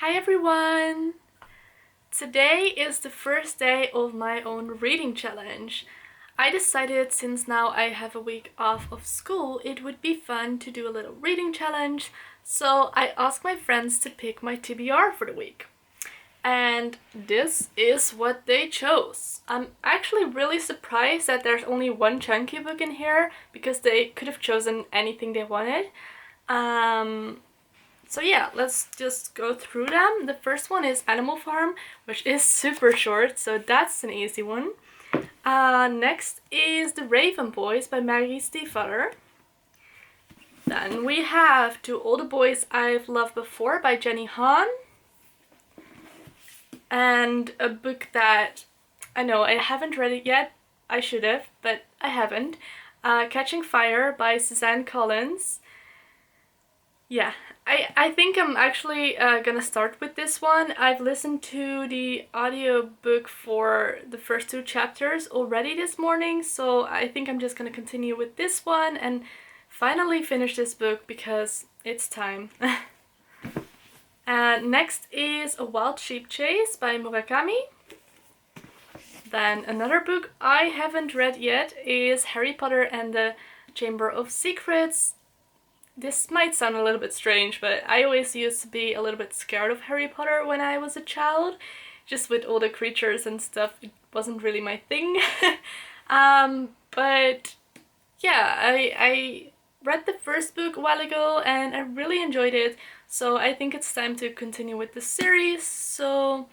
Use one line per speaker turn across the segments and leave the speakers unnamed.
Hi everyone! Today is the first day of my own reading challenge. I decided since now I have a week off of school, it would be fun to do a little reading challenge, so I asked my friends to pick my TBR for the week. And this is what they chose. I'm actually really surprised that there's only one chunky book in here because they could have chosen anything they wanted. So yeah, let's just go through them. The first one is Animal Farm, which is super short, so that's an easy one. Next is The Raven Boys by Maggie Stiefvater. Then we have To All the Boys I've Loved Before by Jenny Han. And a book that I know I haven't read it yet. I should have, but I haven't. Catching Fire by Suzanne Collins. Yeah, I think I'm actually gonna start with this one. I've listened to the audiobook for the first two chapters already this morning, so I think I'm just gonna continue with this one and finally finish this book because it's time. Next is A Wild Sheep Chase by Murakami. Then another book I haven't read yet is Harry Potter and the Chamber of Secrets. This might sound a little bit strange, but I always used to be a little bit scared of Harry Potter when I was a child. Just with all the creatures and stuff, it wasn't really my thing. But yeah, I read the first book a while ago and I really enjoyed it. So I think it's time to continue with the series. So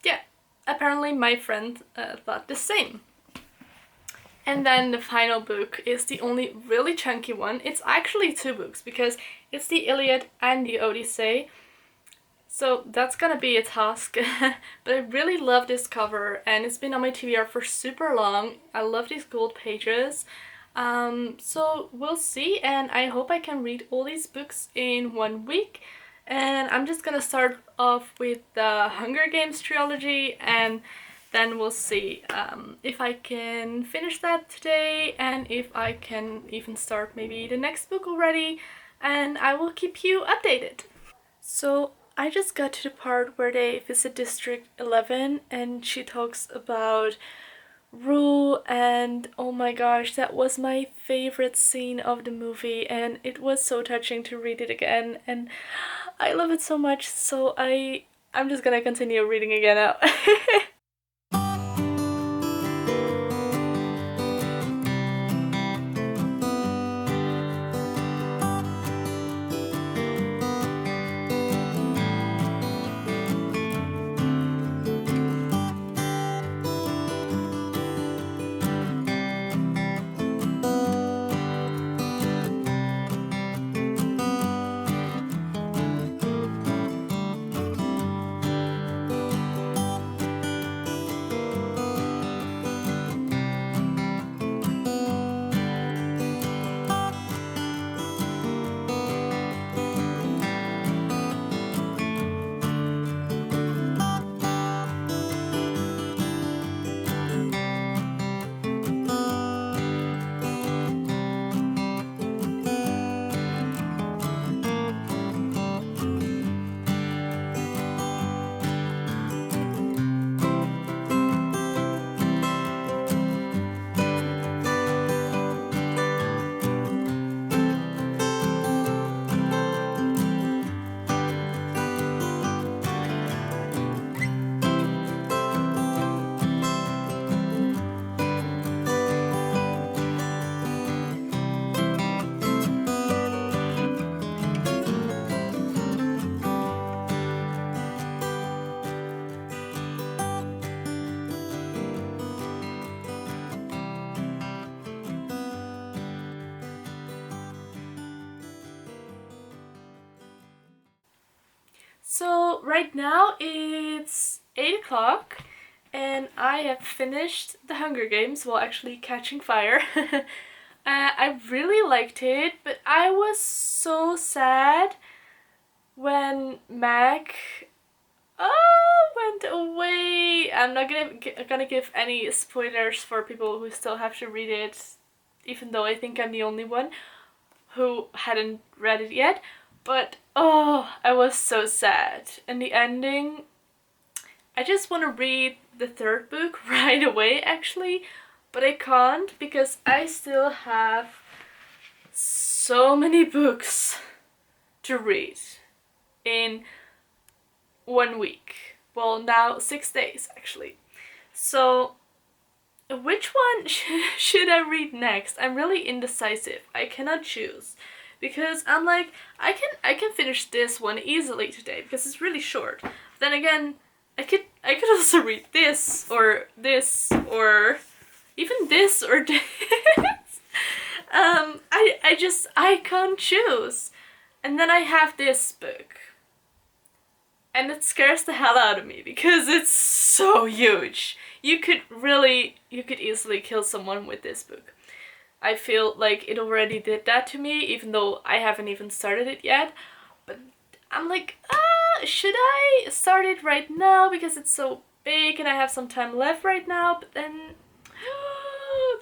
yeah, apparently my friend thought the same. And then the final book is the only really chunky one. It's actually two books because it's the Iliad and the Odyssey. So that's gonna be a task. But I really love this cover and it's been on my TBR for super long. I love these gold pages. So we'll see, and I hope I can read all these books in 1 week. And I'm just gonna start off with the Hunger Games trilogy, and then we'll see if I can finish that today and if I can even start maybe the next book already, and I will keep you updated. So I just got to the part where they visit District 11 and she talks about Rue, and oh my gosh, that was my favorite scene of the movie and it was so touching to read it again and I love it so much, so I'm just gonna continue reading again now. So right now it's 8 o'clock and I have finished The Hunger Games, well actually Catching Fire. I really liked it, but I was so sad when Meg went away. I'm not gonna give any spoilers for people who still have to read it, even though I think I'm the only one who hadn't read it yet. But oh, I was so sad. And the ending, I just want to read the third book right away actually, but I can't because I still have so many books to read in 1 week. Well, now 6 days actually. So which one should I read next? I'm really indecisive. I cannot choose because I'm like, I can finish this one easily today because it's really short. Then again, I could also read this or even this or this. I can't choose. And then I have this book. And it scares the hell out of me because it's so huge. You could easily kill someone with this book. I feel like it already did that to me, even though I haven't even started it yet. But I'm like, should I start it right now because it's so big and I have some time left right now? But then,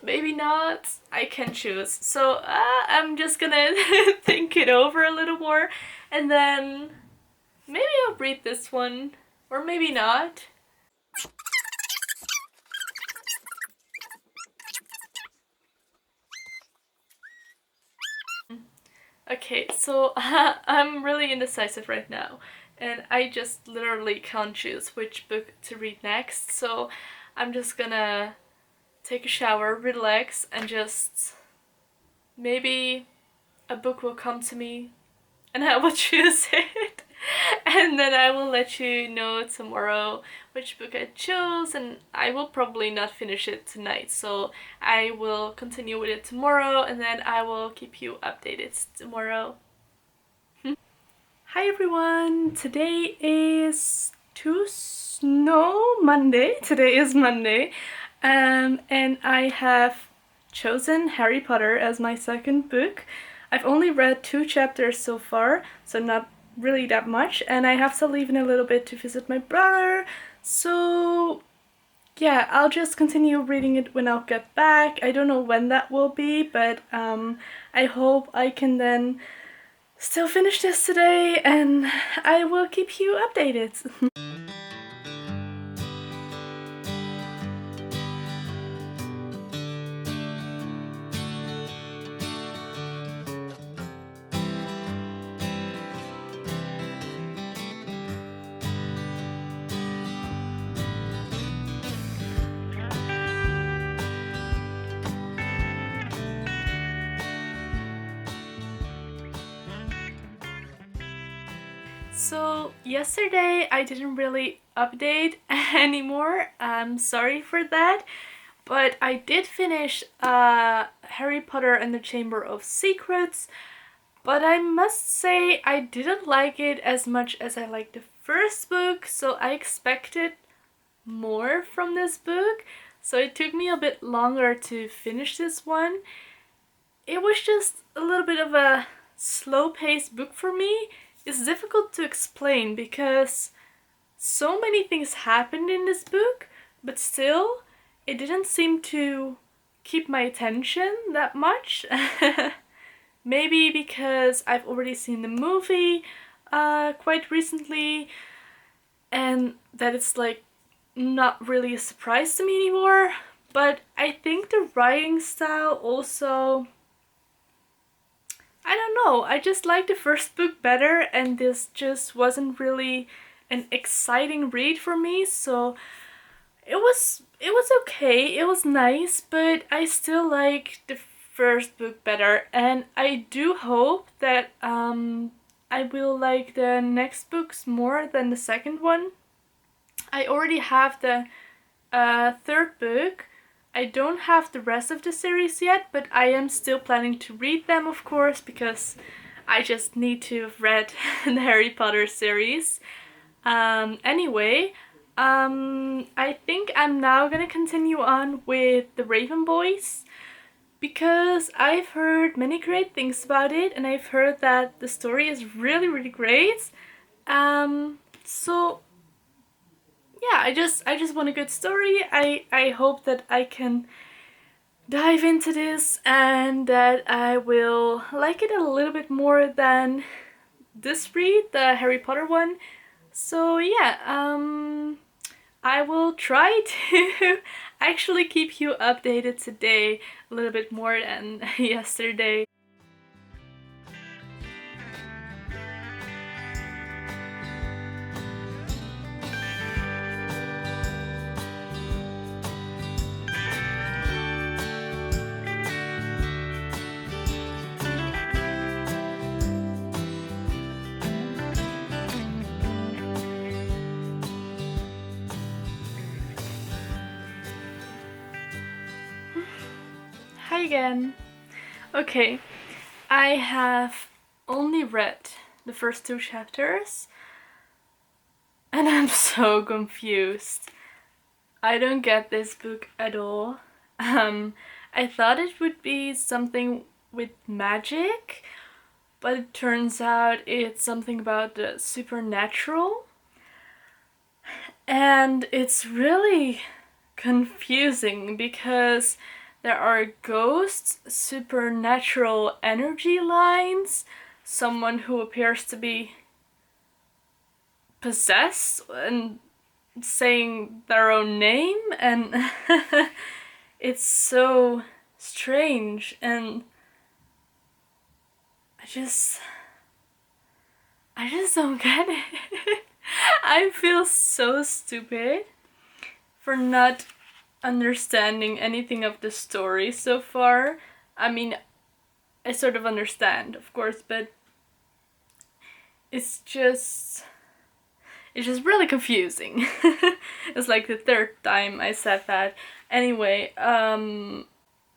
maybe not. I can choose. So I'm just gonna think it over a little more, and then maybe I'll read this one, or maybe not. Okay, so I'm really indecisive right now, and I just literally can't choose which book to read next, so I'm just gonna take a shower, relax, and just maybe a book will come to me and I will choose it. And then I will let you know tomorrow which book I chose, and I will probably not finish it tonight, so I will continue with it tomorrow and then I will keep you updated tomorrow. Hi everyone! Today is Monday. Today is Monday, and I have chosen Harry Potter as my second book. I've only read 2 chapters so far, so not really that much, and I have to leave in a little bit to visit my brother, so yeah, I'll just continue reading it when I'll get back. I don't know when that will be, but I hope I can then still finish this today, and I will keep you updated. So yesterday I didn't really update anymore. I'm sorry for that. But I did finish Harry Potter and the Chamber of Secrets. But I must say I didn't like it as much as I liked the first book. So I expected more from this book. So it took me a bit longer to finish this one. It was just a little bit of a slow-paced book for me. It's difficult to explain because so many things happened in this book, but still it didn't seem to keep my attention that much. Maybe because I've already seen the movie quite recently, and that it's like not really a surprise to me anymore. But I think the writing style also, I don't know, I just liked the first book better, and this just wasn't really an exciting read for me, so it was okay, it was nice, but I still like the first book better, and I do hope that I will like the next books more than the second one. I already have the third book. I don't have the rest of the series yet, but I am still planning to read them, of course, because I just need to have read the Harry Potter series. Anyway, I think I'm now gonna continue on with the Raven Boys, because I've heard many great things about it, and I've heard that the story is really, really great. So yeah, I just want a good story. I hope that I can dive into this and that I will like it a little bit more than this read, the Harry Potter one. So yeah, I will try to actually keep you updated today a little bit more than yesterday. Hi again. Okay, I have only read the first 2 chapters and I'm so confused. I don't get this book at all. I thought it would be something with magic, but it turns out it's something about the supernatural. And it's really confusing because there are ghosts, supernatural energy lines, someone who appears to be possessed and saying their own name, and it's so strange, and I just don't get it. I feel so stupid for not understanding anything of the story so far. I mean, I sort of understand, of course, but it's just really confusing. It's like the 3rd time I said that. Anyway,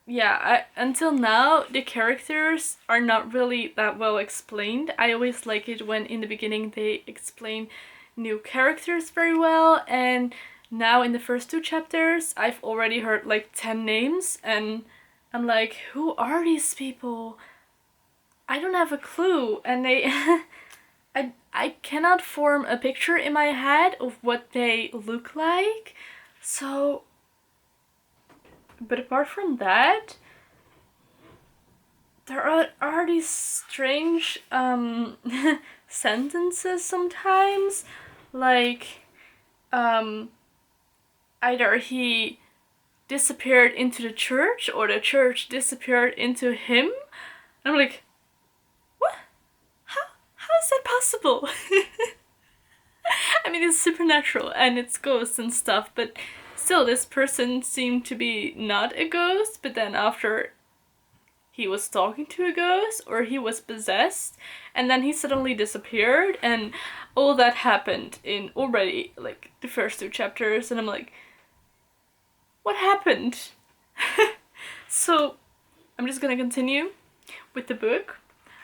yeah, until now the characters are not really that well explained. I always like it when in the beginning they explain new characters very well, and now in the first 2 chapters I've already heard like 10 names and I'm like, who are these people? I don't have a clue, and they I cannot form a picture in my head of what they look like. So, but apart from that, there are these strange sentences sometimes, like either he disappeared into the church or the church disappeared into him. And I'm like, what? How is that possible? I mean, it's supernatural and it's ghosts and stuff, but still, this person seemed to be not a ghost, but then after he was talking to a ghost or he was possessed, and then he suddenly disappeared, and all that happened in already like the first 2 chapters, and I'm like, what happened? So I'm just gonna continue with the book.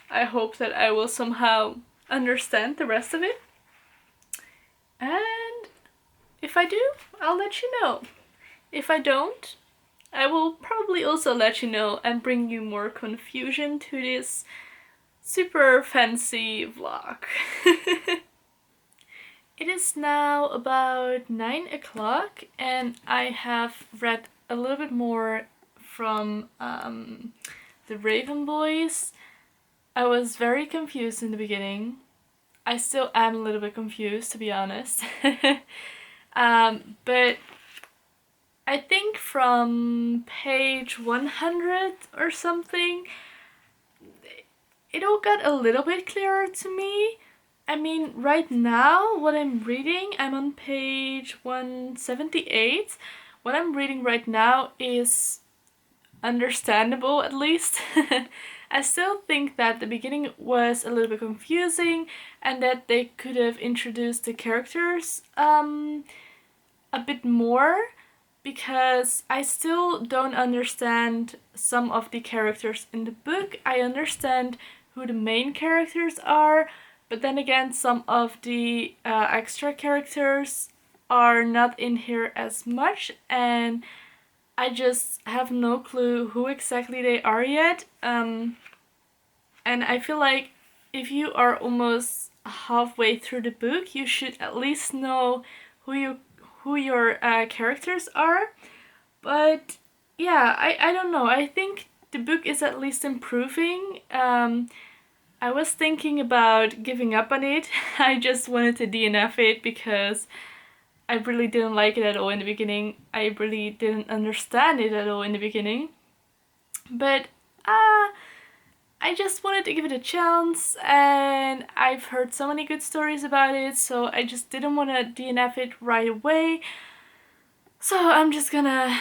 I hope that I will somehow understand the rest of it, and if I do, I'll let you know. If I don't, I will probably also let you know and bring you more confusion to this super fancy vlog. It is now about 9 o'clock and I have read a little bit more from the Raven Boys. I was very confused in the beginning. I still am a little bit confused, to be honest. But I think from page 100 or something, it all got a little bit clearer to me. I mean, right now, what I'm reading, I'm on page 178. What I'm reading right now is understandable, at least. I still think that the beginning was a little bit confusing and that they could have introduced the characters a bit more, because I still don't understand some of the characters in the book. I understand who the main characters are, but then again, some of the extra characters are not in here as much, and I just have no clue who exactly they are yet. And I feel like if you are almost halfway through the book, you should at least know who your characters are. But yeah, I don't know. I think the book is at least improving. I was thinking about giving up on it. I just wanted to DNF it because I really didn't like it at all in the beginning. I really didn't understand it at all in the beginning. But I just wanted to give it a chance, and I've heard so many good stories about it, so I just didn't want to DNF it right away. So I'm just gonna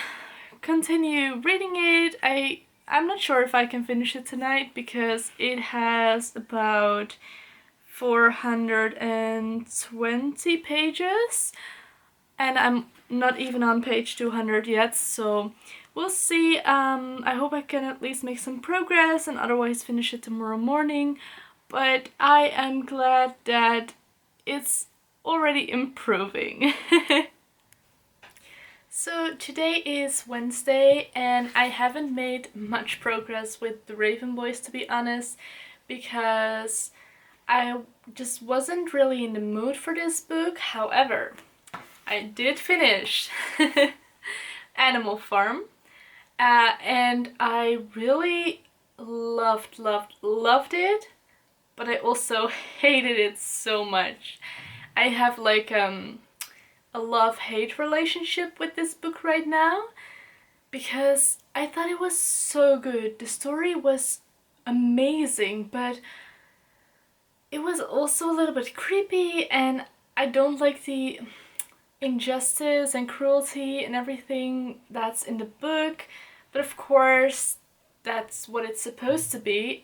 continue reading it. I'm not sure if I can finish it tonight because it has about 420 pages, and I'm not even on page 200 yet, so we'll see. I hope I can at least make some progress and otherwise finish it tomorrow morning, but I am glad that it's already improving. So today is Wednesday and I haven't made much progress with the Raven Boys, to be honest, because I just wasn't really in the mood for this book. However, I did finish Animal Farm, and I really loved it, but I also hated it so much. I have like a love-hate relationship with this book right now because I thought it was so good. The story was amazing, but it was also a little bit creepy, and I don't like the injustice and cruelty and everything that's in the book, but of course that's what it's supposed to be.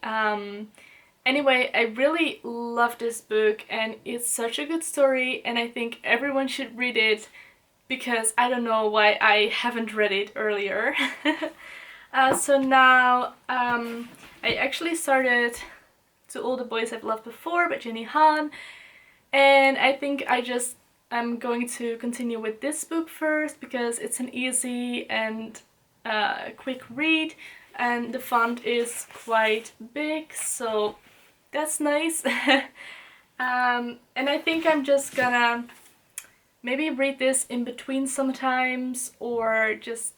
Anyway, I really love this book and it's such a good story, and I think everyone should read it because I don't know why I haven't read it earlier. So now I actually started To All the Boys I've Loved Before by Jenny Han, and I think I'm going to continue with this book first because it's an easy and quick read, and the font is quite big, so that's nice. And I think I'm just gonna maybe read this in between sometimes or just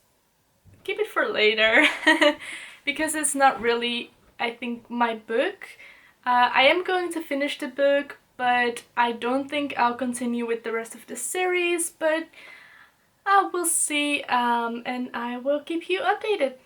keep it for later because it's not really, I think, my book. I am going to finish the book, but I don't think I'll continue with the rest of the series, but we'll see, and I will keep you updated.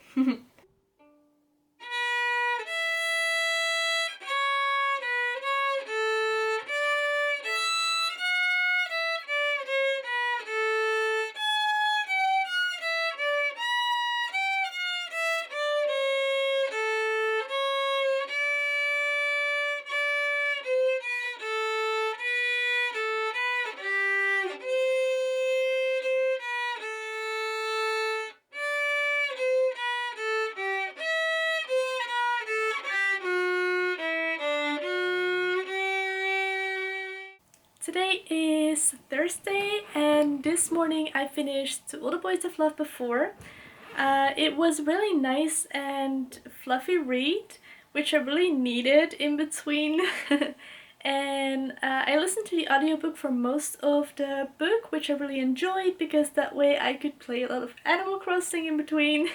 Today is Thursday, and this morning I finished To All the Boys I've Loved Before. It was really nice and fluffy read, which I really needed in between. And I listened to the audiobook for most of the book, which I really enjoyed because that way I could play a lot of Animal Crossing in between.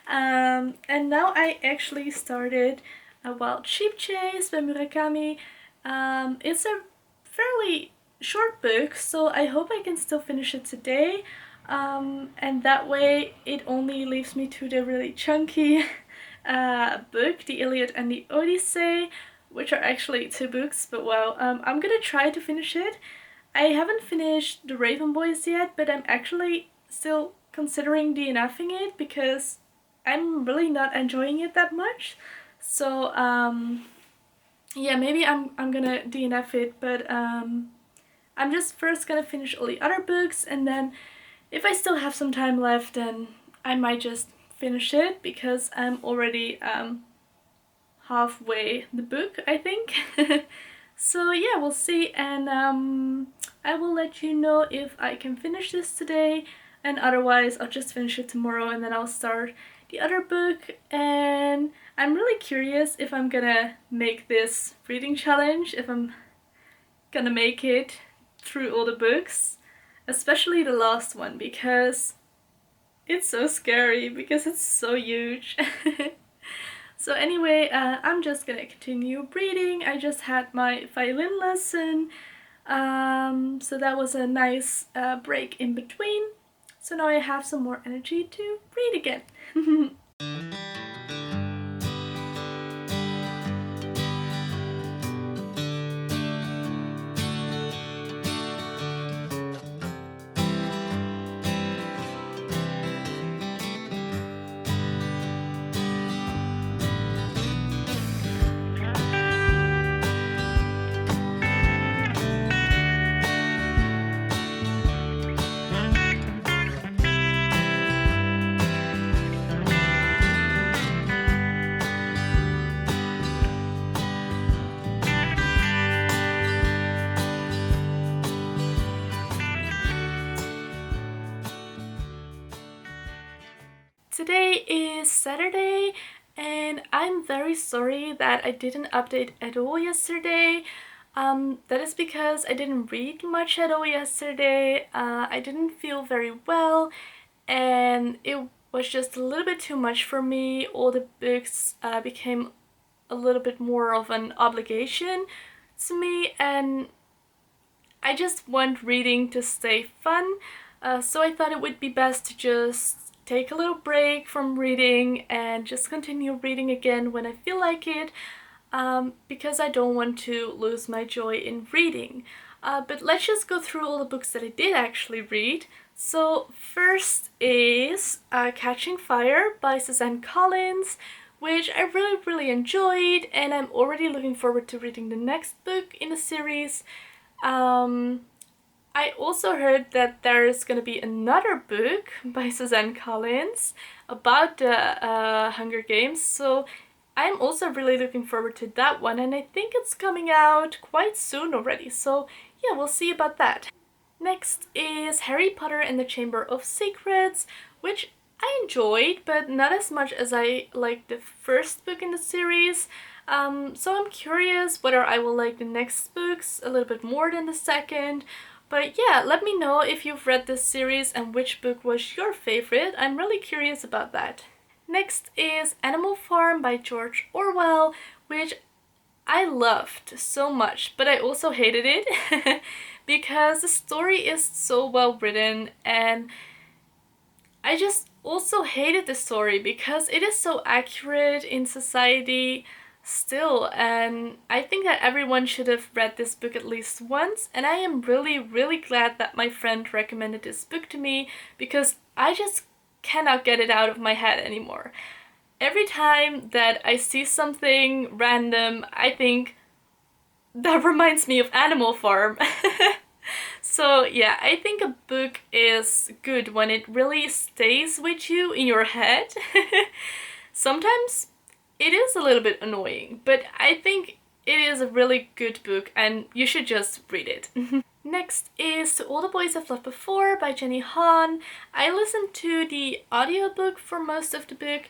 And now I actually started A Wild Sheep Chase by Murakami. It's a fairly short book, so I hope I can still finish it today, and that way it only leaves me to the really chunky book, The Iliad and the Odyssey, which are actually 2 books, but well, I'm gonna try to finish it. I haven't finished The Raven Boys yet, but I'm actually still considering DNFing it because I'm really not enjoying it that much, so yeah, maybe I'm gonna DNF it, but I'm just first gonna finish all the other books, and then if I still have some time left, then I might just finish it because I'm already halfway the book, I think. So yeah, we'll see, and I will let you know if I can finish this today, and otherwise I'll just finish it tomorrow and then I'll start the other book. And I'm really curious if I'm gonna make this reading challenge, if I'm gonna make it through all the books, especially the last one, because it's so scary, because it's so huge. So anyway, I'm just gonna continue reading. I just had my violin lesson, so that was a nice break in between. So now I have some more energy to read again. Today is Saturday and I'm very sorry that I didn't update at all yesterday. That is because I didn't read much at all yesterday. I didn't feel very well and it was just a little bit too much for me. All the books became a little bit more of an obligation to me, and I just want reading to stay fun. So I thought it would be best to just take a little break from reading and just continue reading again when I feel like it, because I don't want to lose my joy in reading. But let's just go through all the books that I did actually read. So first is Catching Fire by Suzanne Collins, which I really enjoyed, and I'm already looking forward to reading the next book in the series. I also heard that there is going to be another book by Suzanne Collins about the Hunger Games, so I'm also really looking forward to that one, and I think it's coming out quite soon already, so yeah, we'll see about that. Next is Harry Potter and the Chamber of Secrets, which I enjoyed, but not as much as I liked the first book in the series. So I'm curious whether I will like the next books a little bit more than the second. But yeah, let me know if you've read this series and which book was your favorite. I'm really curious about that. Next is Animal Farm by George Orwell, which I loved so much, but I also hated it because the story is so well written, and I just also hated the story because it is so accurate in society still, and I think that everyone should have read this book at least once, and I am really glad that my friend recommended this book to me because I just cannot get it out of my head anymore. Every time that I see something random, I think that reminds me of Animal Farm. So yeah, I think a book is good when it really stays with you in your head. Sometimes it is a little bit annoying, but I think it is a really good book and you should just read it. Next is To All the Boys I've Loved Before by Jenny Han. I listened to the audiobook for most of the book,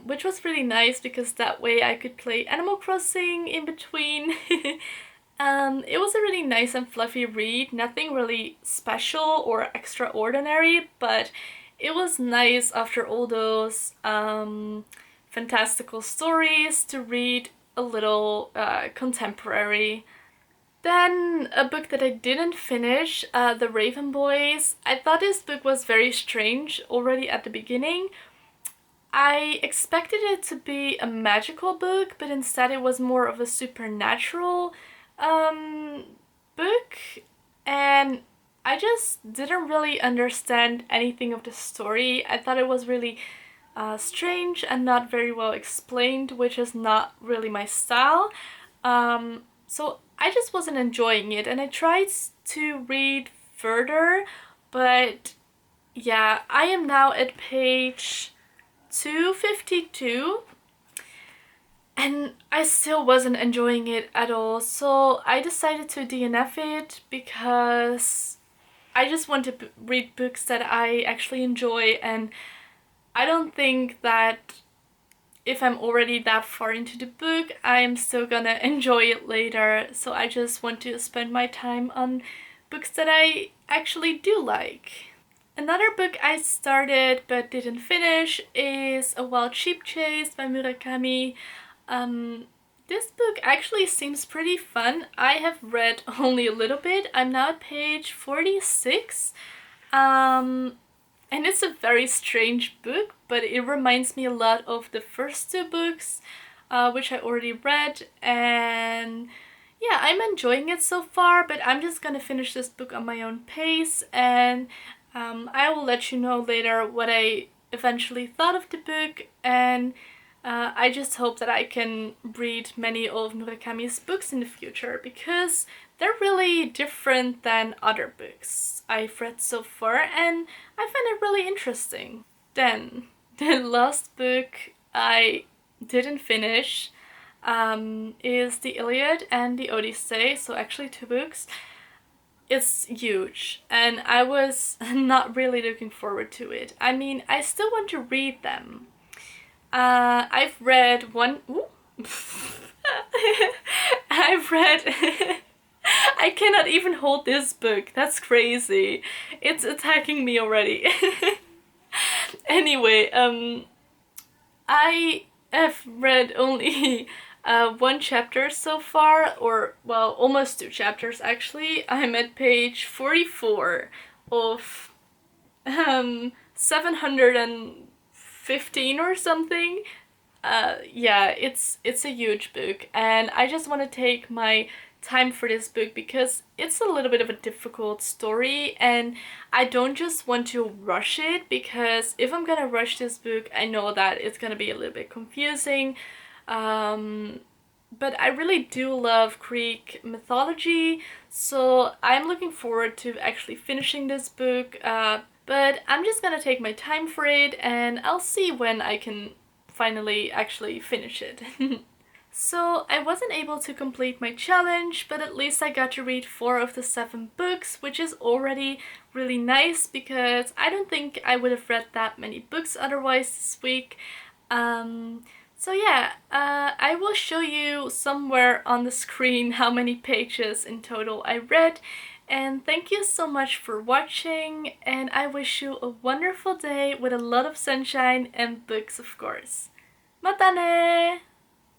which was really nice because that way I could play Animal Crossing in between. It was a really nice and fluffy read, nothing really special or extraordinary, but it was nice after all those fantastical stories to read a little contemporary. Then a book that I didn't finish, The Raven Boys. I thought this book was very strange already at the beginning. I expected it to be a magical book, but instead it was more of a supernatural book, and I just didn't really understand anything of the story. I thought it was really strange and not very well explained, which is not really my style. So I just wasn't enjoying it, and I tried to read further, but yeah, I am now at page 252 and I still wasn't enjoying it at all, so I decided to DNF it because I just want to read books that I actually enjoy, and I don't think that if I'm already that far into the book, I'm still gonna enjoy it later, so I just want to spend my time on books that I actually do like. Another book I started but didn't finish is A Wild Sheep Chase by Murakami. This book actually seems pretty fun. I have read only a little bit. I'm now at page 46. And it's a very strange book, but it reminds me a lot of the first two books, which I already read, and yeah, I'm enjoying it so far, but I'm just gonna finish this book on my own pace, and I will let you know later what I eventually thought of the book, and I just hope that I can read many of Murakami's books in the future, because they're really different than other books I've read so far, and I find it really interesting. Then, the last book I didn't finish is The Iliad and the Odyssey, so actually two books. It's huge, and I was not really looking forward to it. I mean, I still want to read them. I've read one. Ooh. I've read. I cannot even hold this book. That's crazy. It's attacking me already. Anyway, I have read only one chapter so far, or well, almost two chapters actually. I'm at page 44 of 715 or something. Yeah, it's a huge book, and I just want to take my time for this book because it's a little bit of a difficult story, and I don't just want to rush it, because if I'm gonna rush this book, I know that it's gonna be a little bit confusing. But I really do love Greek mythology, so I'm looking forward to actually finishing this book. But I'm just gonna take my time for it, and I'll see when I can finally actually finish it. So I wasn't able to complete my challenge, but at least I got to read 4 of the 7 books, which is already really nice because I don't think I would have read that many books otherwise this week. So yeah, I will show you somewhere on the screen how many pages in total I read. And thank you so much for watching, and I wish you a wonderful day with a lot of sunshine and books, of course. Mata ne!